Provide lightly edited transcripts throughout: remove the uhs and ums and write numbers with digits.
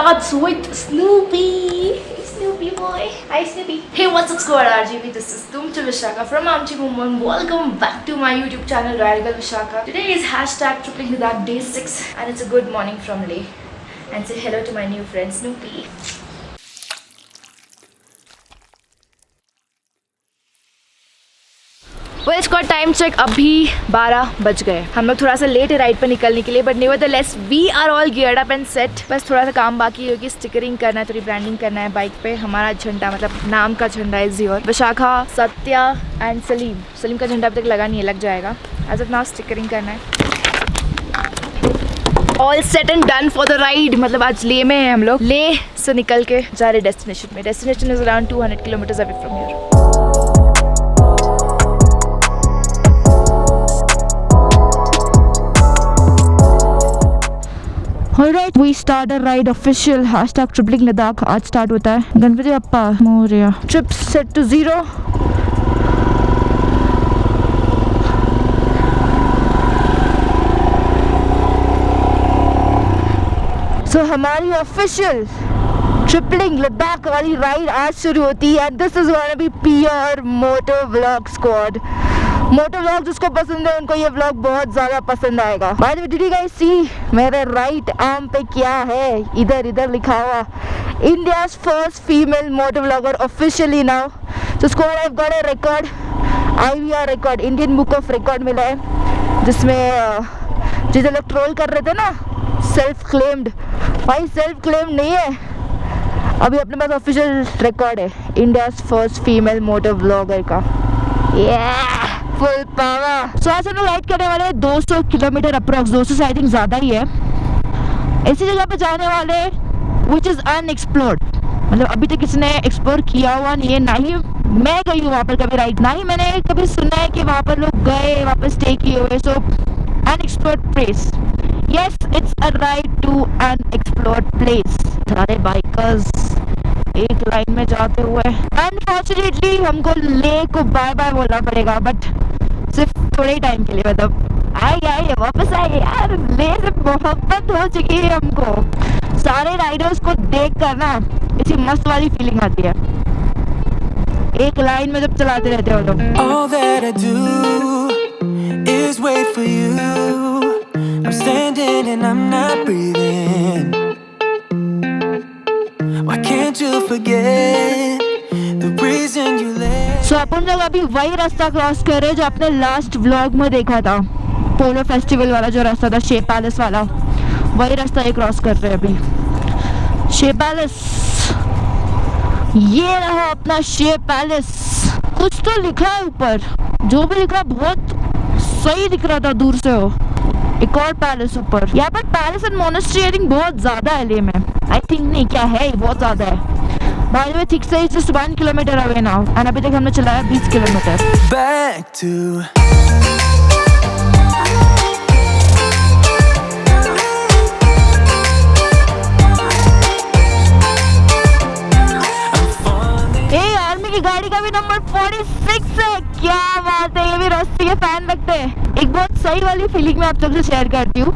starts with Snoopy. Hey Snoopy boy. Hi Snoopy. Hey, what's up squad? RGB, this is Tumcha Vishaka from Amchi Mumbai. Welcome back to my YouTube channel Radical Vishaka. Today is hashtag tripling Ladakh day 6 and it's a good morning from Leh. And say hello to my new friend Snoopy. Well इसका time check अभी 12 बज गए। हम लोग थोड़ा सा late है ride पर निकलने के लिए, but nevertheless we are all geared up and set. बस थोड़ा सा काम बाकी है कि स्टिकरिंग करना है, थोड़ी ब्रांडिंग करना है बाइक पे। हमारा झंडा मतलब नाम का झंडा है जियोर। विशाखा, सत्या एंड सलीम का झंडा अभी तक लगा नहीं है, लग जाएगा। एज ऑफ नाउ स्टिकरिंग करना है। All set and done for the ride. मतलब आज लेह में है हम लोग। लेह से निकल के जा रहे डेस्टिनेशन में। Destination is around 200 kilometres away from here. Alright, we start a ride official hashtag tripling Ladakh आज स्टार्ट होता है। Ganpati Bappa Morya. Trip set to 0। So हमारी ऑफिशियल ट्रिपलिंग लद्दाख वाली राइड आज शुरू होती है। This is gonna be pure moto vlog squad. Moto vlog जिसको पसंद है उनको ये व्लॉग बहुत ज्यादा पसंद आएगा। By the way, did you guys see मेरे राइट आर्म पे क्या है? इधर लिखा हुआ India's first female moto vlogger officially now. So squad, I have got a record, IVR record, Indian book of record मिला है, जिसमें जिसे लोग ट्रोल कर रहे थे ना सेल्फ क्लेम्ड, भाई सेल्फ क्लेम नहीं है, अभी अपने पास ऑफिशियल रिकॉर्ड है India's first female moto vlogger का। Full power. सो आज हम लोग राइड करने वाले 200 किलोमीटर अप्रॉक्स, 200 से आई थिंक ज़्यादा ही है। ऐसी जगह पे जाने वाले विच इज़ अनएक्सप्लोर्ड, मतलब अभी तक किसी ने एक्सप्लोर किया हुआ नहीं है। ना ही मैं गई हूँ वहाँ पर कभी राइड, ना ही मैंने कभी सुना है कि वहाँ पर लोग गए, वहाँ पर स्टे किए हुए। So unexplored place, yes it's a ride to unexplored place. सारे बाइकर्स एक लाइन में जाते हुए। अनफॉर्चुनेटली हमको लेह को बाय बाय बोलना पड़ेगा, बट सिर्फ थोड़े ही टाइम के लिए। मतलब आए वापस आए यार। लेह से मोहब्बत हो चुकी है हमको। सारे राइडर्स को देख कर ना इसी मस्त वाली फीलिंग आती है, एक लाइन में जब चलाते रहते हो लोग। All that I do is wait for you. I'm standing and I'm not breathing. Why can't you forget the reason you left? So अपन लोग अभी वही रास्ता क्रॉस कर रहे हैं जो आपने लास्ट व्लॉग में देखा था, पोलो फेस्टिवल वाला जो रास्ता था, शेप पैलेस वाला, वही रास्ता ये क्रॉस कर रहे हैं अभी। शेप पैलेस, ये रहा अपना शेप पैलेस। कुछ तो लिखा है ऊपर, जो भी लिखा बहुत सही दिख रहा था दूर से। हो एक और पैलेस ऊपर। यहाँ पर palace and monastery I think बहुत ज्यादा है लेह में। आई थिंक नहीं, क्या है, बहुत ज्यादा है। बाय द वे, ठीक से just 1 kilometre away now, and अभी तक हमने चलाया 20 किलोमीटर। बैक टू आर्मी की गाड़ी का भी नंबर 46 है। क्या बात है, ये भी रस्ते के फैन लगते हैं। एक बहुत सही वाली फीलिंग मैं आप लोग से शेयर करती हूँ।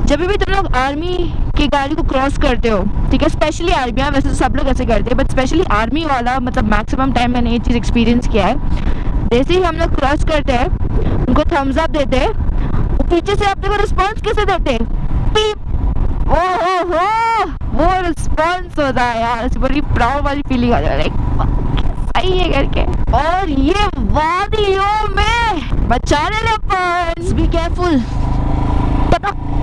जब भी तुम लोग आर्मी की गाड़ी को क्रॉस करते हो, ठीक है, स्पेशली आर्मी, वैसे तो सब लोग ऐसे करते हैं, बट स्पेशली आर्मी वाला, मतलब मैक्सिमम टाइम मैंने ये चीज़ एक्सपीरियंस किया है। जैसे ही हम लोग क्रॉस करते हैं, उनको थम्स अप देते हैं, पीछे से अपने को रिस्पॉन्स कैसे देते हैं? पीप। ओहो, वो रिस्पॉन्स होता है यार, बड़ी प्राउड वाली फीलिंग आ जाती है, सही है करके। और ये वादियों में बचाने ले अपन, बी केयरफुल,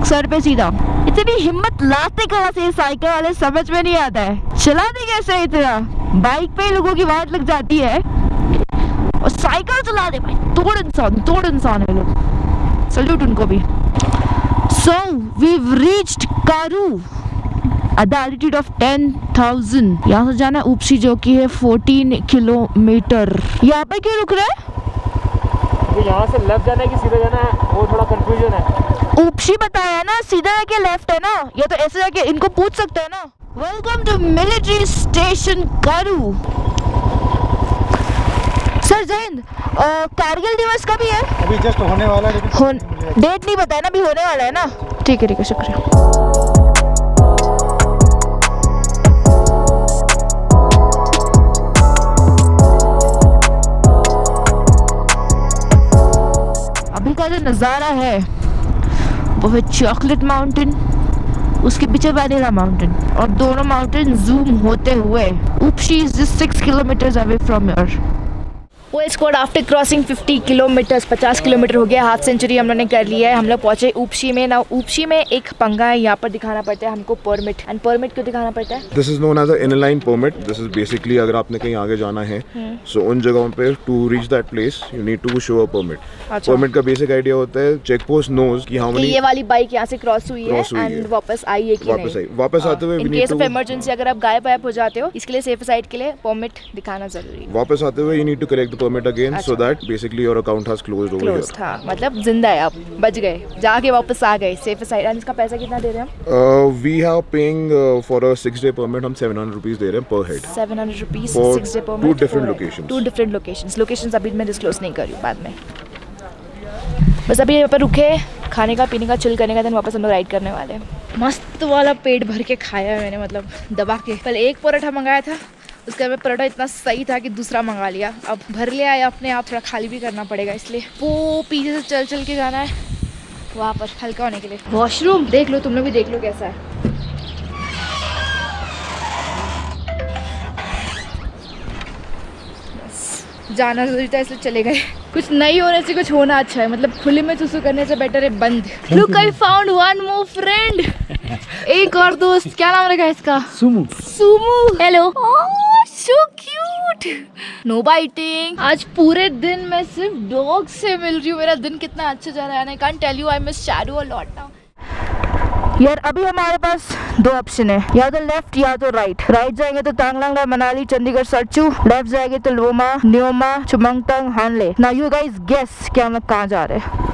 सर पे सीधा। इतनी हिम्मत लाते कहाँ से साइकिल वाले, समझ में नहीं आता है। चलाते कैसे इतना? बाइक पे लोगों की वाट लग जाती है और साइकिल चला दे भाई, तोड़ इंसान है लोग। सल्यूट उनको भी। So we've reached Karu at the altitude of 10,000। यहाँ से जाना ऊपसी जो कि है 14 किलोमीटर। यहाँ पे क्यों रुक रहे हैं? यहाँ से लेफ्ट जाना है कि सीधा जाना है, वो थोड़ा कंफ्यूजन है। ऊपसी बताया ना, सीधा है कि लेफ्ट है ना, या तो ऐसे जाके इनको पूछ सकते हैं ना। Welcome to military station Karu. Sir जय हिंद, कारगिल दिवस का भी है? अभी जस्ट होने वाला है, लेकिन डेट नहीं बताया ना, अभी होने वाला है ना। ठीक है शुक्रिया। नज़ारा है वो है चॉकलेट माउंटेन, उसके पीछे वैनिला माउंटेन, और दोनों माउंटेन जूम होते हुए Upshi is just 6 kilometres away from your. वो squad after crossing 50 kilometres, 50 kilometre हो गया, हाफ सेंचुरी हम लोगों ने कर लिया है। हम लोग पहुंचे ऊपशी में ना। ऊपशी में एक पंगा है, यहाँ पर दिखाना पड़ता है हमको परमिट। एंड परमिट क्यों दिखाना पड़ता है? This is known as a inner line permit. This is basically अगर आपने कहीं आगे जाना है सो उन जगहों पे to reach that place you need to show a permit. Permit का बेसिक आइडिया होता है चेक पोस्ट नोज कि हाउ मेनी ये वाली बाइक यहाँ से क्रॉस हुई है एंड वापस आई है कि नहीं। वापस आते हुए इन केस ऑफ इमरजेंसी अगर आप गायब हो जाते हो, इसके लिए सेफ साइड के लिए परमिट दिखाना जरूरी है। वापस आते हुए you need to collect the permit again so that basically your account has closed over here. हाँ, मतलब जिंदा है, आप बच गए, जाके वापस आ गए सेफ साइड। एंड इसका पैसा कितना दे रहे हैं? We have paying for a 6 day permit हम 700 रुपीस दे रहे हैं पर head. 700 rupees for 6 day permit. Two different locations. Two different locations अभी मैं डिस्क्लोज नहीं कर रही हूँ, बाद में। बस अभी यहाँ पर रुके, खाने का पीने का चिल करने का, देन वापस हम लोग राइड करने वाले हैं। मस्त वाला पेट भर के खाया है मैंने, मतलब दबा के। पहले एक पराठा मंगाया था, उसके बाद पराठा इतना सही था कि दूसरा मंगा लिया। अब भर लिया है अपने आप, थोड़ा खाली भी करना पड़ेगा, इसलिए वो पीछे से चल के जाना है वहाँ पर हल्का होने के लिए। वॉशरूम देख लो, तुम लोग भी देख लो कैसा है। जाना जरूरी था इसलिए चले गए। कुछ नहीं होने से कुछ होना अच्छा है, मतलब खुले में सुसु करने से बेटर है बंद। Look I found one more friend, एक और दोस्त। क्या नाम रखा है इसका? Sumu. Hello. Oh so cute. No biting. आज पूरे दिन मैं सिर्फ डॉग से मिल रही हूँ। मेरा दिन कितना अच्छा जा रहा है, I can't tell you, I miss Shadow a lot now. यार अभी हमारे पास दो ऑप्शन है, या तो लेफ्ट या तो राइट। राइट जाएंगे तो तांगलांग, मनाली, चंडीगढ़, सरचू। लेफ्ट जाएंगे तो लोमा, न्योमा, चुमंगतंग, हानले। नाउ यू गाइस गेस कि हम लोग कहाँ जा रहे हैं।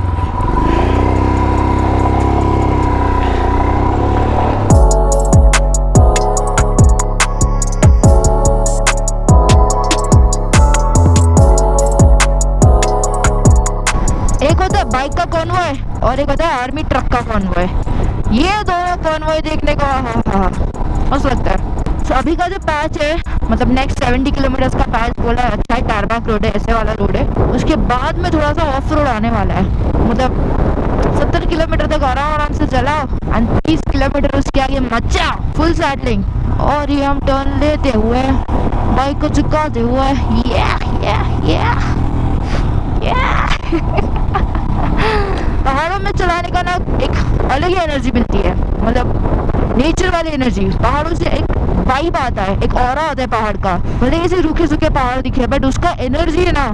एक होता है बाइक का कॉन्वॉय और एक होता है आर्मी ट्रक का कॉन्वॉय। ये दोनों कॉन्वॉय देखने को मस्त लगता है। तो अभी का जो पैच है, मतलब नेक्स्ट 70 किलोमीटर्स का पैच बोला है, अच्छा है, टारमाक रोड है, ऐसे वाला रोड है। उसके बाद में थोड़ा सा ऑफ रोड आने वाला है, मतलब 70 किलोमीटर तक आराम से चलाओ एंड 30 किलोमीटर उसके आगे मचा फुल सैडलिंग। और ये हम टर्न लेते हुए बाइक को झुकाते हुए पहाड़ों में चलाने का ना एक अलग ही एनर्जी मिलती है, मतलब नेचर वाली एनर्जी। पहाड़ों से एक वाइब आता है, एक ऑरा आता है पहाड़ का। भले ऐसे रूखे सूखे पहाड़ दिखे, बट उसका एनर्जी है ना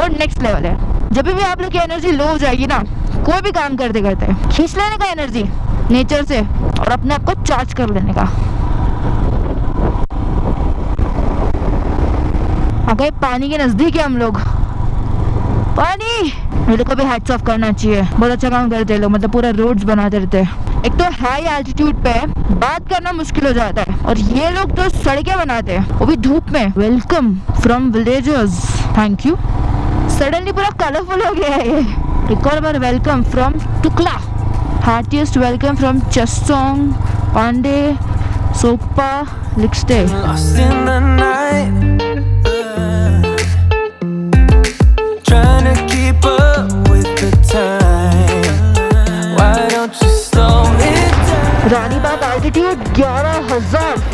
और नेक्स्ट लेवल है। जब भी आप लोग की एनर्जी लो हो जाएगी ना, कोई भी काम करते करते खींच लेने का एनर्जी नेचर से और अपने आप को चार्ज कर लेने का। अगर पानी के नजदीक है हम लोग, पानी मेरे को भी हैट्स ऑफ करना चाहिए, बहुत अच्छा काम करते लोग, मतलब पूरा रोड्स बनाते रहते हैं। एक तो हाई एल्टीट्यूड पे बात करना मुश्किल हो जाता है, और ये लोग तो सड़कें बनाते हैं वो भी धूप में। Welcome from villagers, thank you. Suddenly पूरा कलरफुल हो गया है ये। एक और बार welcome from Tukla, heartiest welcome from Chestong, Pande, Sopa, Likste. Ranibagh altitude 11,000।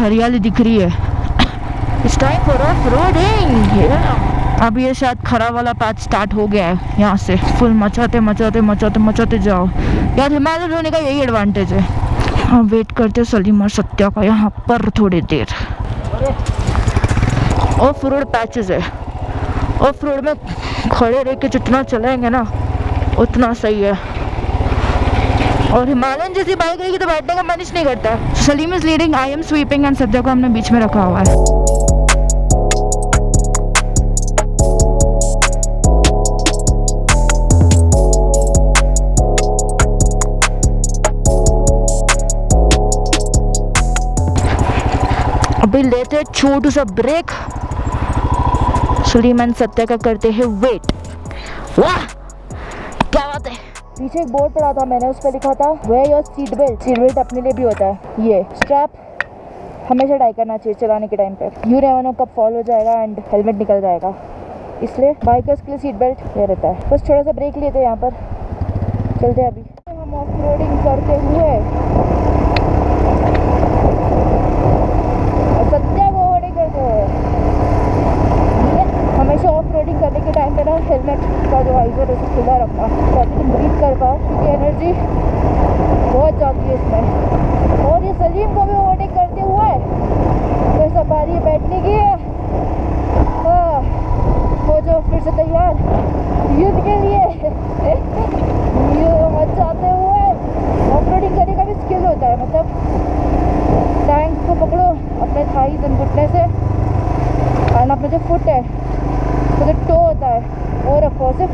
हरियाली दिख रही है। It's time for off-roading। अब ये शायद खराब वाला पैच स्टार्ट हो गया है, यहाँ से फुल मचाते जाओ। यार हिमालय होने का यही एडवांटेज है। हम वेट करते सलीम और सत्या का यहाँ पर थोड़ी देर। ऑफ रोड पैचेस है, ऑफ रोड में खड़े रह के जितना चलाएंगे ना उतना सही है। और हिमालयन जैसी बाइक रहेगी तो बैठने का मन नहीं करता। Salim is leading, I am sweeping and Satya को हमने बीच में रखा हुआ है। अभी लेते छोटू सा ब्रेक, सुलेमान सत्या का करते हैं वेट। वाह क्या बात है। पीछे एक बोर्ड पड़ा था मैंने, उस पर लिखा था wear your seat belt. Seat belt अपने लिए भी होता है। ये स्ट्रैप हमेशा टाई करना चाहिए चलाने के टाइम पे। यू नेवर नो कब फॉल हो जाएगा एंड हेलमेट निकल जाएगा, इसलिए बाइकर्स के लिए सीट बेल्ट ये रहता है। बस थोड़ा सा ब्रेक लिए थे यहाँ पर, चलते हैं अभी। हम ऑफ रोडिंग करते हुए सत्या को ओवरटेक करते हुए, हमेशा ऑफ रोडिंग करने के टाइम पे ना हेलमेट का जो वाइजर है उसे खुला रखना ताकि तुम ब्रीथ कर पाओ, क्योंकि एनर्जी बहुत जाती है इसमें। और ये सलीम को भी ओवरटेक करते हुए तो सब बारी बैठने की है। हो जाओ फिर से तैयार युद्ध के लिए। मचाते हुए ऑफ रोडिंग करने का भी स्किल होता है, मतलब टैंक को पकड़ो अपने थाइज एंड घुटने से, और अपना जो फुट है तो जो टो होता है वो रखो सिर्फ,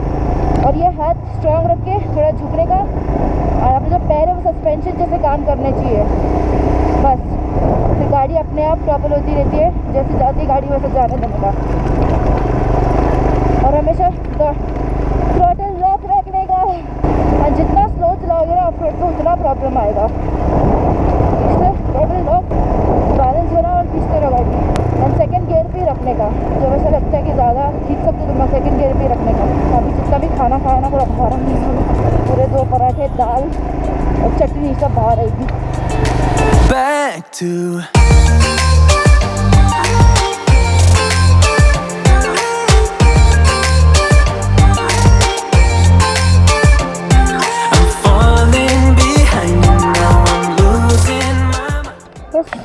और ये हाथ स्ट्रॉन्ग रख के थोड़ा झुकने का, और अपने जो पैर है वो सस्पेंशन जैसे काम करने चाहिए। बस फिर गाड़ी अपने आप टॉपल होती रहती है, जैसे जाती है गाड़ी वैसे जाने देने का। और हमेशा थ्रॉटल लॉक रखने का, और जितना स्लो चलाओगे ना ऑफ रोड तो उतना प्रॉब्लम आएगा। इसलिए थ्रॉटल लॉक बैलेंस बनाओ और खींचते रहो गाड़ी। और सेकंड गियर पे रखने का, जब ऐसा लगता है कि ज़्यादा खींच सकते तो मैं सेकंड गियर पे रखने का। अभी जितना भी खाना खाया ना पूरा बाहर नहीं, पूरे 2 पराठे दाल और चटनी सब बाहर आएगी। Back to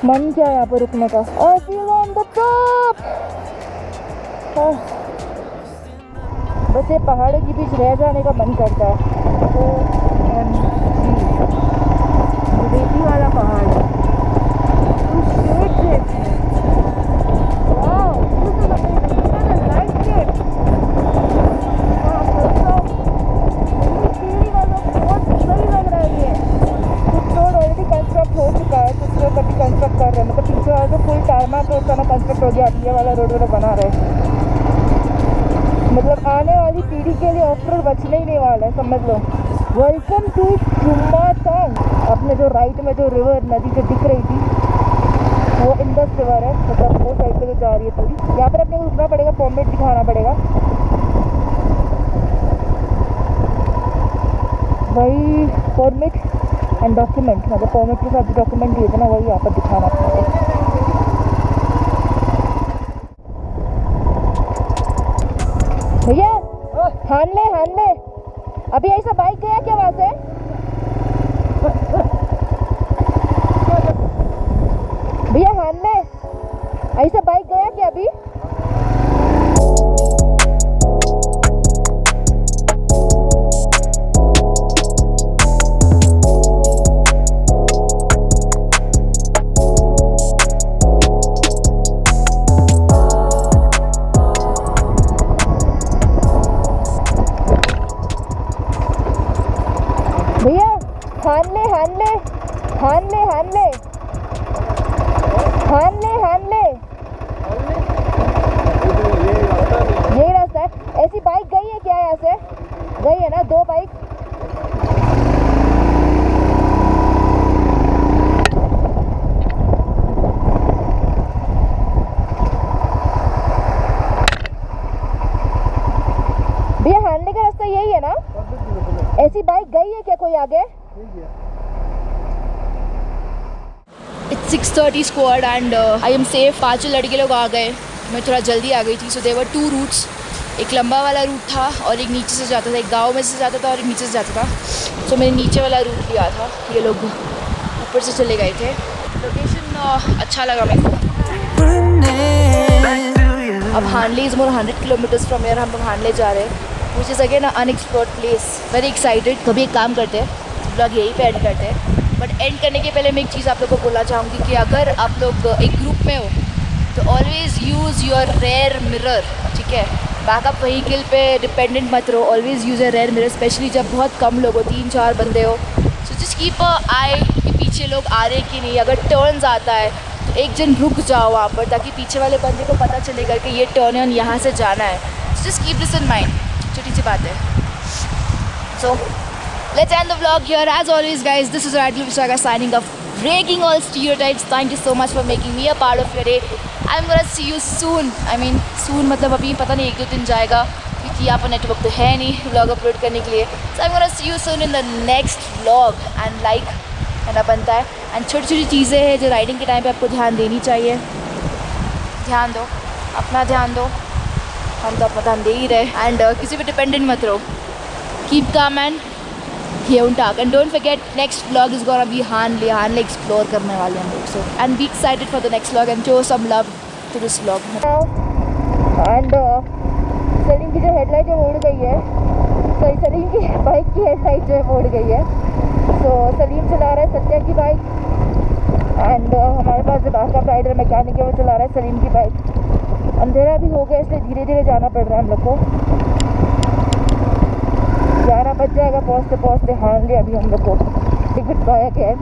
मन क्या है यहाँ पर रुकने का। I feel on the top। बस ये पहाड़ों के बीच रह जाने का मन करता है। रेती वाला पहाड़ है। कंस्ट्रक्ट हो गया, ये वाला रोड बना रहे, मतलब आने वाली पीढ़ी के लिए ऑफ रोड बचने ही नहीं वाला है, समझ लो। Welcome to जुम्मातांग। अपने जो राइट में जो रिवर नदी जो दिख रही थी वो इंडस रिवर है, मतलब वो साइड पे जो जा रही है पूरी। यहाँ पर अपने रुकना पड़ेगा, परमिट दिखाना पड़ेगा वही, परमिट एंड डॉक्यूमेंट, मतलब परमिट के साथ जो डॉक्यूमेंट दिए थे ना वही यहाँ पर दिखाना पड़ेगा। भैया हान ले अभी ऐसा बाइक गया क्या वहां से? भैया हान ले ऐसा बाइक गया क्या अभी? हान ले यही रास्ता है। ऐसी बाइक गई है क्या यहाँ से? गई है ना 2 बाइक। भैया हानने का रास्ता यही है ना? ऐसी बाइक गई है क्या कोई आगे? It's 6:30 squad and I am safe। 5 लड़के लोग आ गए, मैं थोड़ा जल्दी आ गई थी। सो देवर 2 रूट्स, एक लंबा वाला रूट था और एक नीचे से जाता था, एक गांव में से जाता था और एक नीचे से जाता था। सो मैंने नीचे वाला रूट लिया था, ये लोग ऊपर से चले गए थे। लोकेशन अच्छा लगा मेरे को। अब Hanle is more 100 kilometres from here, हम लोग हानले जा रहे हैं, which is again unexplored place. Very excited. कभी एक काम करते हैं, ब्लॉग यहीं पे एंड करते हैं, बट एंड करने के पहले मैं एक चीज़ आप लोग को बोलना चाहूँगी कि अगर आप लोग एक ग्रुप में हो तो always use your rear mirror, ठीक है। बैकअप व्हीकल पे डिपेंडेंट मत रहो, always use a rear mirror, specially जब बहुत कम लोग हो, 3-4 बंदे हो। सो जस्ट कीप अ आई कि पीछे लोग आ रहे कि नहीं। अगर टर्न्स आता है तो एक जन रुक जाओ वहाँ पर ताकि पीछे वाले बंदे को पता चले करके ये टर्न ऑन यहाँ से जाना है. Just keep this in mind. छोटी सी बात है. सो let's end the vlog here. As always guys, this is Radhil Vishaga signing off, breaking all stereotypes. Thank you so much for making me a part of your day. I'm gonna see you soon. I mean soon मतलब अभी पता नहीं 1-2 दिन जाएगा क्योंकि यहाँ पर network तो है नहीं व्लॉग अपलोड करने के लिए. So I'm gonna see you soon in the next vlog and like करना बनता है. एंड छोटी छोटी चीज़ें हैं जो राइडिंग के टाइम पे आपको ध्यान देनी चाहिए. ध्यान दो, अपना ध्यान दो. हम तो अपना ध्यान दे ही रहे. एंड किसी पे डिपेंडेंट मत रहो. Keep calm and don't talk. And don't forget, next vlog is gonna be Hanle explore करने वाले हम लोग. So and be excited for the next vlog and show some love to this vlog. And Salim की जो headlight है वो उड़ गई है. सॉरी, सलीम की बाइक की हेडलाइट जो है वो उड़ गई है. तो सलीम चला रहा है सत्या की बाइक. एंड हमारे पास जो बैकअप राइडर मैकेनिक है वो चला रहा है सलीम की बाइक. अंधेरा भी हो गया इसलिए धीरे धीरे जाना पड़ रहा है हम लोग को. 11 बज जाएगा पहुँचते पहुँचते. हानले अभी हम लोग को. Good bye again.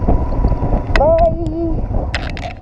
बाय.